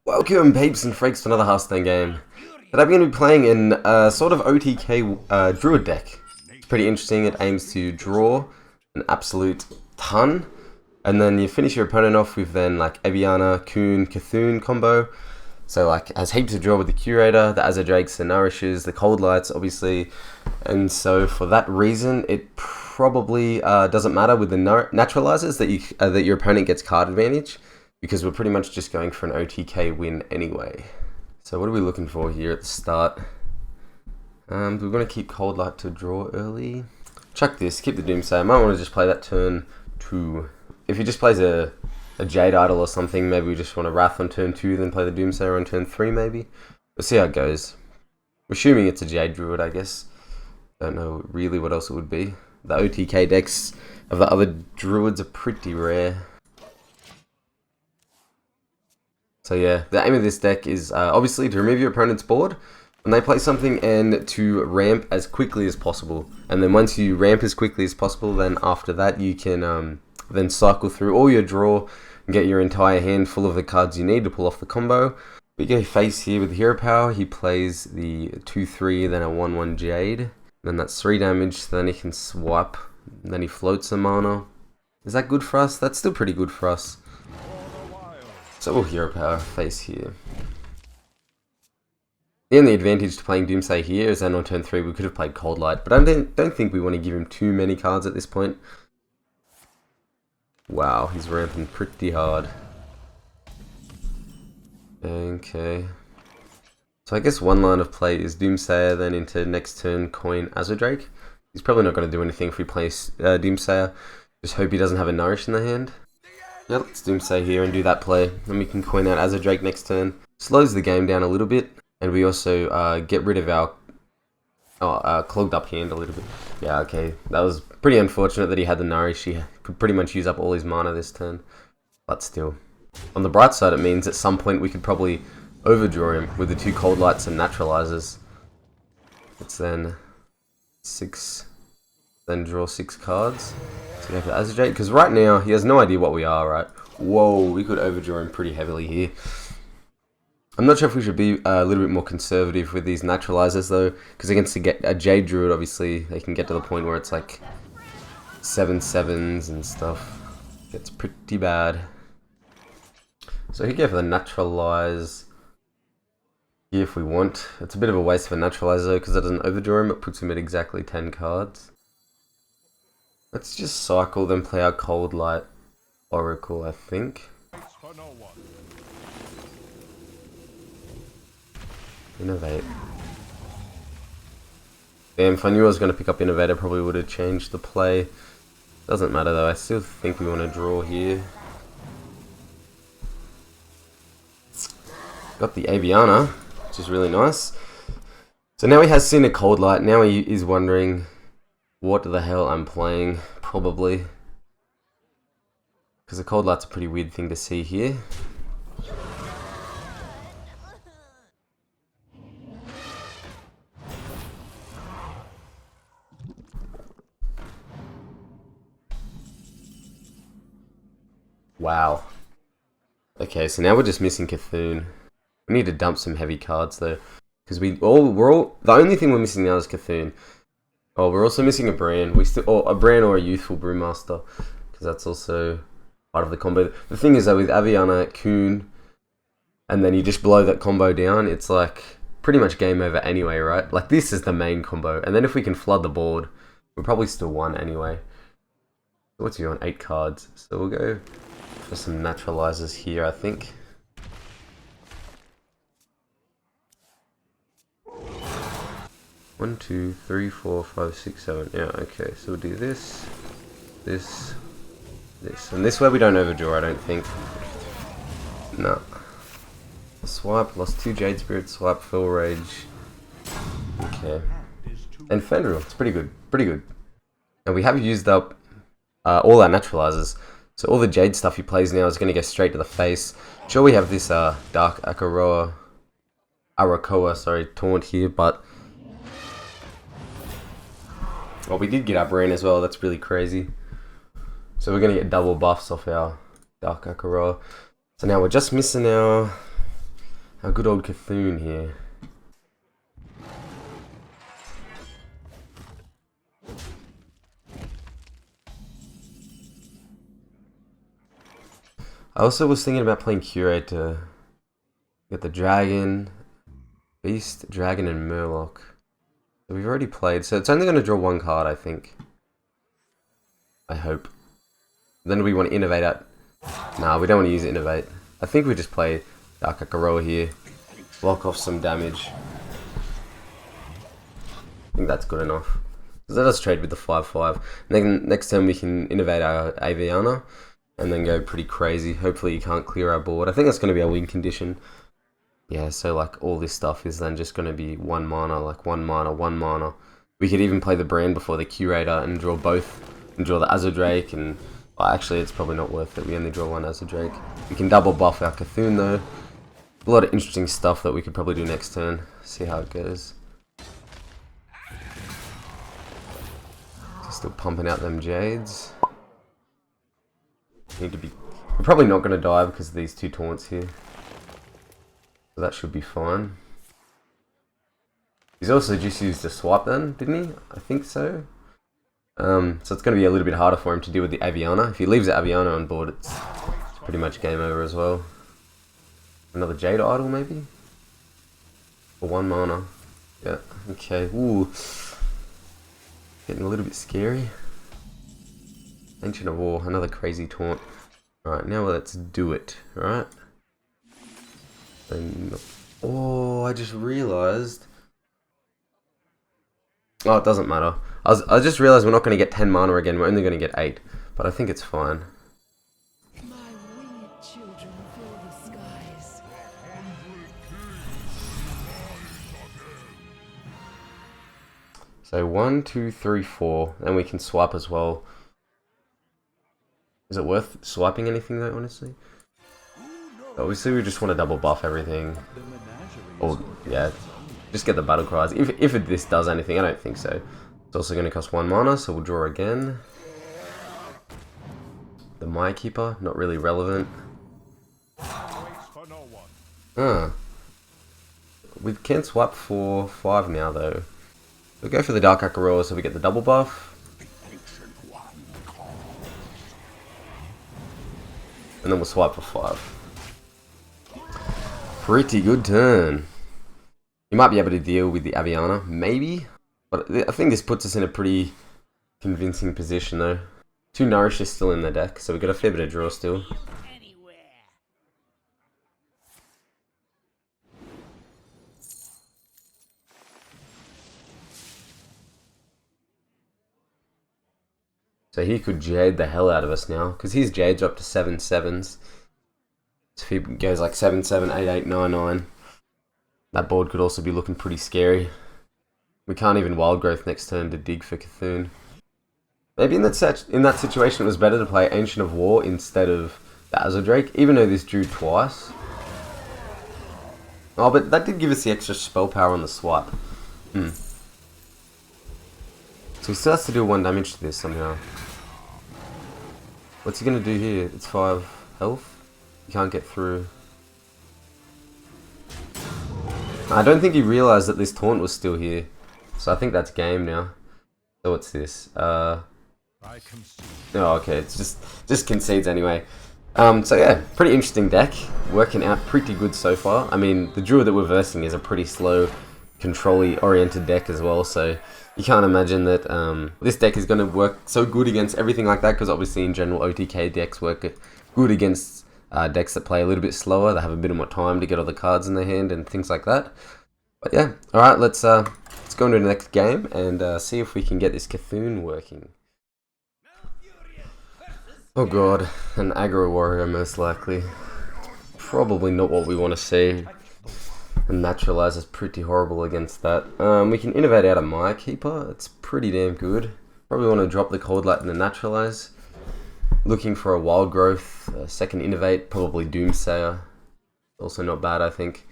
Welcome, peeps and freaks, to another Hearthstone game. Today I'm going to be playing in a sort of OTK Druid deck. It's pretty interesting. It aims to draw an absolute ton, and then you finish your opponent off with then like Eviana, Kun, Cthulhu combo. So like has heaps of draw with the Curator, the Azure Drakes, the Nourishes, the Cold Lights, obviously. And so for that reason, it probably doesn't matter with the naturalizers that your opponent gets card advantage, because we're pretty much just going for an OTK win anyway. So what are we looking for here at the start? We're going to keep Cold Light to draw early. Chuck this, keep the Doomsayer. I might want to just play that turn 2. If he just plays a Jade Idol or something, maybe we just want to Wrath on turn 2, then play the Doomsayer on turn 3 maybe. We'll see how it goes. We're assuming it's a Jade Druid, I guess. Don't know really what else it would be. The OTK decks of the other Druids are pretty rare. So yeah, the aim of this deck is obviously to remove your opponent's board when they play something, and to ramp as quickly as possible. And then once you ramp as quickly as possible, then after that you can then cycle through all your draw and get your entire hand full of the cards you need to pull off the combo. We go face here with Hero Power. He plays the 2/3, then a 1/1 Jade. Then that's 3 damage, then he can swipe. Then he floats a mana. Is that good for us? That's still pretty good for us. So we'll Hero Power face here. The only advantage to playing Doomsayer here is that on turn 3 we could have played Cold Light, but I don't think we want to give him too many cards at this point. Wow, he's ramping pretty hard. Okay. So I guess one line of play is Doomsayer, then into next turn coin Azure Drake. He's probably not going to do anything if we play Doomsayer. Just hope he doesn't have a Nourish in the hand. Yeah, let's Doomsayer here and do that play. Then we can coin out Azure Drake next turn. Slows the game down a little bit, and we also get rid of our clogged up hand a little bit. Yeah, okay. That was pretty unfortunate that he had the Nourish. He could pretty much use up all his mana this turn. But still. On the bright side, it means at some point we could probably overdraw him with the 2 Cold Lights and Naturalizers. It's then 6... then draw 6 cards. So go for Azure Drake, because right now he has no idea what we are, right? Whoa, we could overdraw him pretty heavily here. I'm not sure if we should be a little bit more conservative with these Naturalizers though, because against a Jade Druid, obviously, they can get to the point where it's like 7/7s and stuff. Gets pretty bad. So we could go for the Naturalize here if we want. It's a bit of a waste of a Naturalizer because it doesn't overdraw him, it puts him at exactly 10 cards. Let's just cycle, then play our Cold Light Oracle, I think. Innovate. Damn, if I knew I was going to pick up Innovate, I probably would have changed the play. Doesn't matter though, I still think we want to draw here. Got the Aviana, which is really nice. So now he has seen a Cold Light, now he is wondering what the hell I'm playing, probably. Because the Cold Light's a pretty weird thing to see here. Wow. Okay, so now we're just missing Cthulhu. We need to dump some heavy cards though, because the only thing we're missing now is Cthulhu. Oh, we're also missing a Bran. A Bran or a Youthful Brewmaster, because that's also part of the combo. The thing is that with Aviana, Kun, and then you just blow that combo down, it's like pretty much game over anyway, right? Like this is the main combo, and then if we can flood the board, we're probably still won anyway. What's he on? 8 cards, so we'll go for some Naturalizers here, I think. One, 2, 3, 4, 5, 6, 7. Yeah, okay. So we'll do this, this, this, and this way we don't overdraw. I don't think. No. Swipe. Lost 2 Jade Spirit. Swipe. Full Rage. Okay. And Fenrir. It's pretty good. Pretty good. And we have used up all our Naturalizers. So all the Jade stuff he plays now is going to go straight to the face. Sure, we have this Dark Arakoa, taunt here, but well, we did get our Brain as well. That's really crazy. So we're going to get double buffs off our Dark Akaroa. So now we're just missing our Our good old Cthulhu here. I also was thinking about playing Curate to get the Dragon, Beast, Dragon, and Murloc. So we've already played, so it's only going to draw one card, I think. I hope. Then we want to innovate out. Nah, we don't want to use Innovate. I think we just play Dark Akaroa here. Block off some damage. I think that's good enough. Let us trade with the 5/5. Then next turn we can innovate our Aviana. And then go pretty crazy. Hopefully you can't clear our board. I think that's going to be our win condition. Yeah, so like all this stuff is then just going to be 1 mana, like 1 mana, 1 mana. We could even play the Brand before the Curator and draw both. And draw the Azure-Drake and... Well, actually, it's probably not worth it. We only draw one Azure-Drake. We can double buff our Cthulhu though. A lot of interesting stuff that we could probably do next turn. See how it goes. Still pumping out them Jades. Need to be. We're probably not going to die because of these 2 taunts here. So that should be fine. He's also just used a swipe then, didn't he? I think so. So it's going to be a little bit harder for him to deal with the Aviana. If he leaves the Aviana on board, it's pretty much game over as well. Another Jade Idol maybe? For 1 mana. Yeah, okay. Ooh. Getting a little bit scary. Ancient of War, another crazy taunt. Alright, now let's do it, right? And, oh, I just realised. Oh, it doesn't matter. I just realised we're not going to get 10 mana again, we're only going to get 8. But I think it's fine. My winged children fill the skies. So 1, 2, 3, 4. And we can swipe as well. Is it worth swiping anything though, honestly? Obviously we just want to double buff everything. Or, yeah, just get the battle cries. If this does anything, I don't think so. It's also going to cost 1 mana, so we'll draw again. The Maly-Kun, not really relevant. We can swap for 5 now though. We'll go for the Dark Akaroa so we get the double buff. And then we'll swipe for 5. Pretty good turn. You might be able to deal with the Aviana, maybe. But I think this puts us in a pretty convincing position though. 2 Nourish is still in the deck, so we've got a fair bit of draw still. So he could Jade the hell out of us now, because his Jades are up to 7 7s. So if he goes like 7 7, 8 8, 9 9, that board could also be looking pretty scary. We can't even Wild Growth next turn to dig for Cthulhu. Maybe in that situation it was better to play Ancient of War instead of the Azure-Drake, even though this drew twice. Oh, but that did give us the extra spell power on the swipe. So he still has to do 1 damage to this somehow. What's he gonna do here? It's 5 health. You can't get through. I don't think he realised that this taunt was still here. So I think that's game now. So what's this? Oh, okay. It's just concedes anyway. So yeah, pretty interesting deck. Working out pretty good so far. I mean, the Druid that we're versing is a pretty slow, control-y oriented deck as well. So you can't imagine that this deck is going to work so good against everything like that, because obviously in general OTK decks work good against decks that play a little bit slower. They have a bit more time to get all the cards in their hand and things like that. But yeah, alright, let's go into the next game and see if we can get this Cthulhu working. Oh god, an aggro warrior most likely. Probably not what we want to see. And Naturalize is pretty horrible against that. We can innovate out a Maly-Kun. It's pretty damn good. Probably want to drop the Cold Light and the Naturalize. Looking for a Wild Growth, a second Innovate, probably Doomsayer. Also not bad, I think.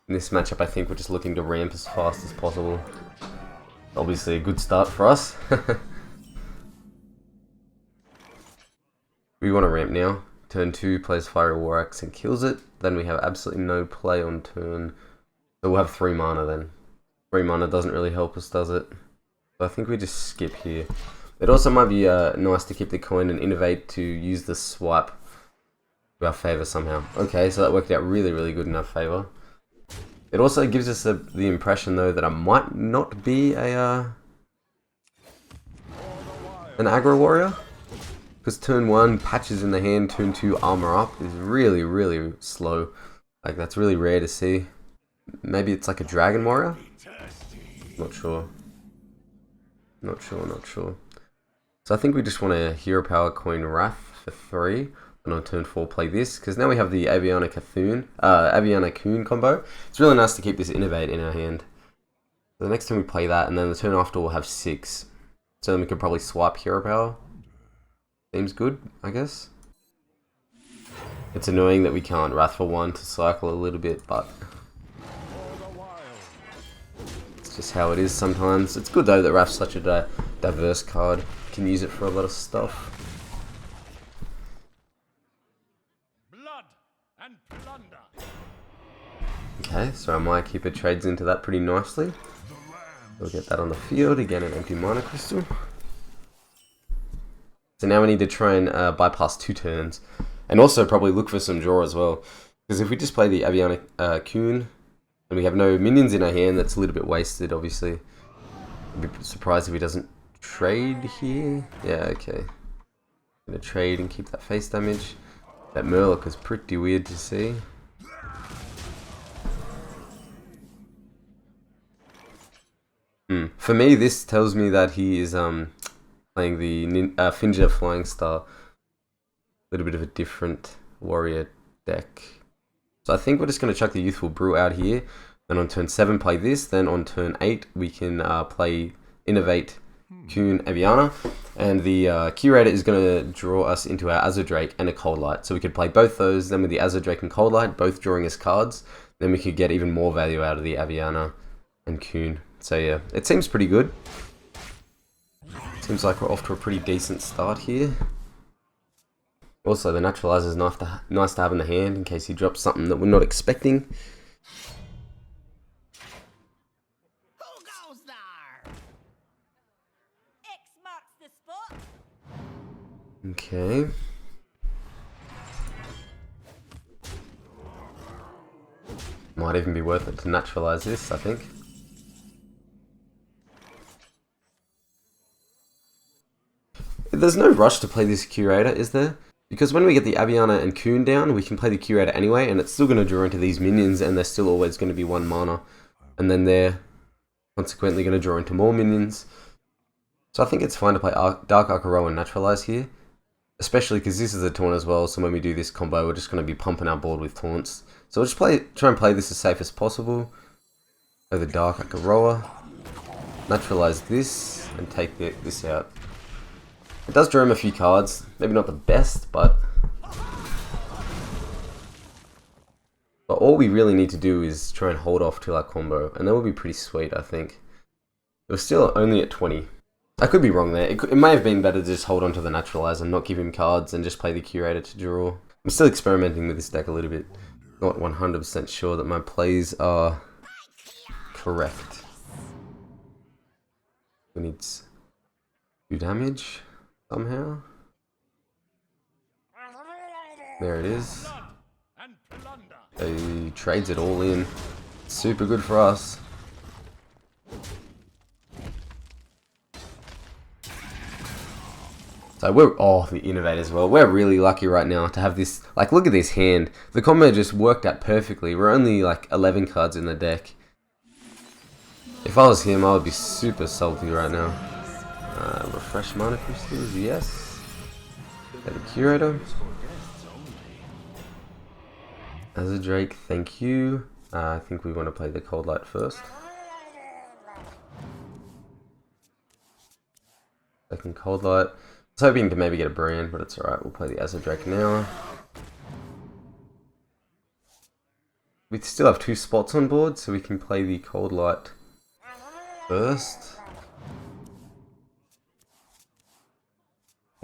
In this matchup, I think we're just looking to ramp as fast as possible. Obviously a good start for us. We want to ramp now Turn 2 plays Fiery War Axe and kills it. Then we have absolutely no play on turn. So we'll have 3 mana then. 3 mana doesn't really help us, does it? So I think we just skip here. It also might be nice to keep the coin and innovate to use the swipe to our favour somehow. Okay, so that worked out really, really good in our favour. It also gives us the impression though that I might not be a an aggro warrior. Because turn 1, patches in the hand, turn 2, armor up is really, really slow. Like, that's really rare to see. Maybe it's like a dragon warrior? Not sure. Not sure. So I think we just want to hero power coin Wrath for 3. And on turn 4 play this, because now we have the Aviana Kun combo. It's really nice to keep this Innovate in our hand. So the next time we play that, and then the turn after we'll have 6. So then we could probably swipe hero power. Seems good, I guess. It's annoying that we can't Wrath for 1 to cycle a little bit, but it's just how it is sometimes. It's good though that Wrath's such a diverse card. You can use it for a lot of stuff. Blood and plunder. Okay, so our Maya Keeper trades into that pretty nicely. We'll get that on the field, again an empty mana crystal. So now we need to try and bypass 2 turns. And also probably look for some draw as well. Because if we just play the Aviana Kun, and we have no minions in our hand, that's a little bit wasted, obviously. I'd be surprised if he doesn't trade here. Yeah, okay. Gonna trade and keep that face damage. That Murloc is pretty weird to see. For me, this tells me that he is playing the Finja Flying Star. A little bit of a different warrior deck. So I think we're just going to chuck the Youthful Brew out here. Then on turn 7 play this. Then on turn 8 we can play Innovate Kun Aviana. And the Curator is going to draw us into our Azure Drake and a Cold Light. So we could play both those. Then with the Azure Drake and Cold Light, both drawing us cards. Then we could get even more value out of the Aviana and Kun. So yeah, it seems pretty good. Seems like we're off to a pretty decent start here. Also, the Naturalizer is nice to have in the hand in case he drops something that we're not expecting. Who goes there? X marks the spot. Okay. Might even be worth it to naturalize this, I think. There's no rush to play this Curator, is there? Because when we get the Aviana and Kun down, we can play the Curator anyway, and it's still going to draw into these minions, and they're still always going to be 1 mana. And then they're consequently going to draw into more minions. So I think it's fine to play Dark Akaroa and Naturalize here. Especially because this is a taunt as well, so when we do this combo, we're just going to be pumping our board with taunts. So we'll just try and play this as safe as possible. Play the Dark Akaroa. Naturalize this, and take this out. It does draw him a few cards, maybe not the best, but all we really need to do is try and hold off till our combo, and that would be pretty sweet, I think. It was still only at 20. I could be wrong there. It may have been better to just hold on to the Naturalizer and not give him cards and just play the Curator to draw. I'm still experimenting with this deck a little bit. Not 100% sure that my plays are correct. We need 2 damage. Somehow. There it is. He trades it all in. Super good for us. So the Innovate as well. We're really lucky right now to have this. Like, look at this hand. The combo just worked out perfectly. We're only like 11 cards in the deck. If I was him, I would be super salty right now. Refresh mana crystals, yes. Get a Curator. As a Drake, thank you. I think we want to play the Cold Light first. Second Cold Light. I was hoping to maybe get a brand, but it's alright. We'll play the Azure Drake now. We still have 2 spots on board, so we can play the Cold Light first.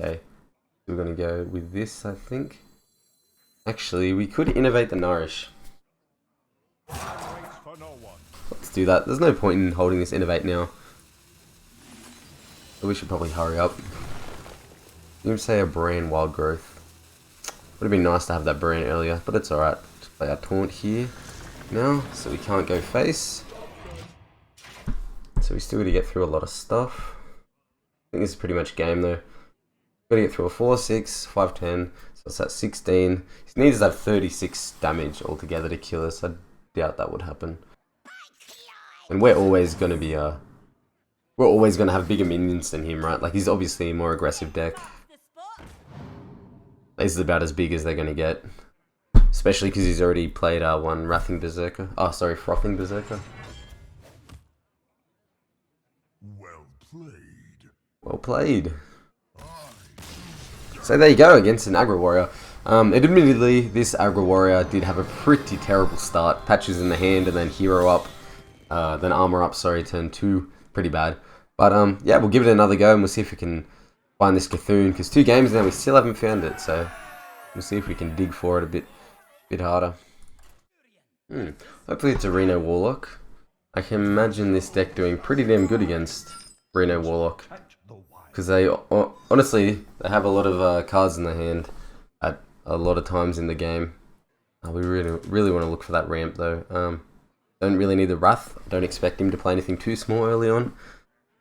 Okay, we're going to go with this, I think. Actually, we could innovate the Nourish. Waits for no one. Let's do that. There's no point in holding this innovate now. So we should probably hurry up. You can say a brand wild growth. Would have been nice to have that brand earlier, but it's alright. Just play our taunt here now, so we can't go face. So we still got to get through a lot of stuff. I think this is pretty much game though. Got to get through a 4, 6, 5, 10. So it's at 16. He needs that 36 damage altogether to kill us. I doubt that would happen. And we're always going to be we're always going to have bigger minions than him, right? Like, he's obviously a more aggressive deck. The spot. This is about as big as they're going to get. Especially because he's already played one Wrathing Berserker. Oh, sorry, Frothing Berserker. Well played. Well played. So there you go, against an aggro warrior. Admittedly, this aggro warrior did have a pretty terrible start. Patches in the hand and then hero up. Then armor up, sorry, turn 2. Pretty bad. But yeah, we'll give it another go and we'll see if we can find this Cthulhu. Because 2 games now, we still haven't found it. So we'll see if we can dig for it a bit harder. Hopefully it's a Reno Warlock. I can imagine this deck doing pretty damn good against Reno Warlock. Because they, honestly, they have a lot of cards in their hand at a lot of times in the game. We really want to look for that ramp though. Don't really need the Wrath. Don't expect him to play anything too small early on.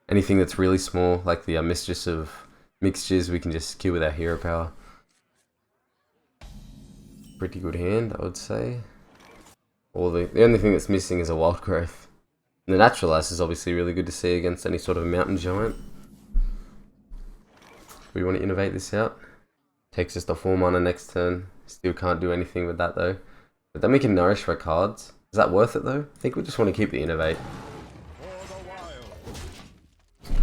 Anything that's really small, like the Mistress of Mixtures, we can just kill with our hero power. Pretty good hand, I would say. The only thing that's missing is a Wild Growth. And the Naturalize is obviously really good to see against any sort of Mountain Giant. We want to innovate this out. Takes us to 4 mana next turn. Still can't do anything with that though. But then we can Nourish for cards. Is that worth it though? I think we just want to keep the innovate.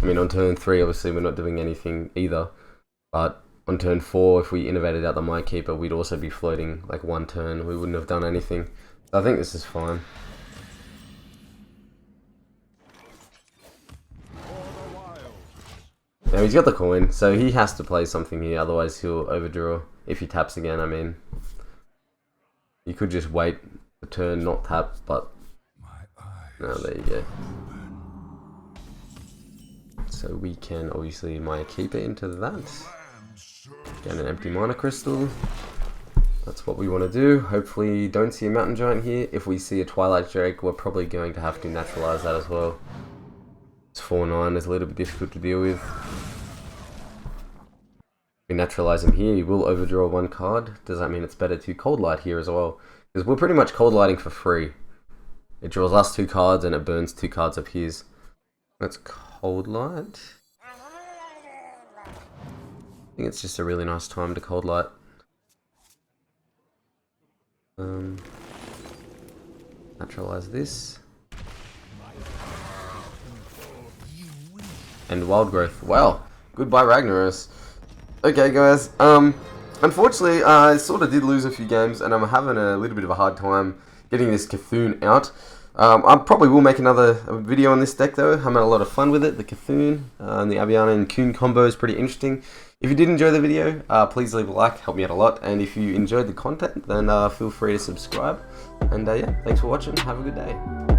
I mean, on turn 3 obviously we're not doing anything either. But on turn 4, if we innovated out the Mind Keeper, we'd also be floating like 1 turn. We wouldn't have done anything. So I think this is fine. Now he's got the coin, so he has to play something here, otherwise he'll overdraw. If he taps again, I mean. You could just wait the turn, not tap, but... No, there you go. So we can obviously Maya Keeper into that. Get an empty Mana Crystal. That's what we want to do. Hopefully don't see a Mountain Giant here. If we see a Twilight Drake, we're probably going to have to naturalize that as well. It's 4/9, it's a little bit difficult to deal with. If we naturalize him here, he will overdraw 1 card. Does that mean it's better to Cold Light here as well? Because we're pretty much Cold Lighting for free. It draws us 2 cards and it burns 2 cards of his. Let's Cold Light. I think it's just a really nice time to Cold Light. Naturalize this. And Wild Growth. Wow. Goodbye Ragnaros. Okay guys, unfortunately I sort of did lose a few games and I'm having a little bit of a hard time getting this Cthulhu out. I probably will make another video on this deck though. I'm having a lot of fun with it. The Cthulhu and the Aviana and Kun combo is pretty interesting. If you did enjoy the video, please leave a like, help me out a lot. And if you enjoyed the content, then feel free to subscribe. And yeah, thanks for watching. Have a good day.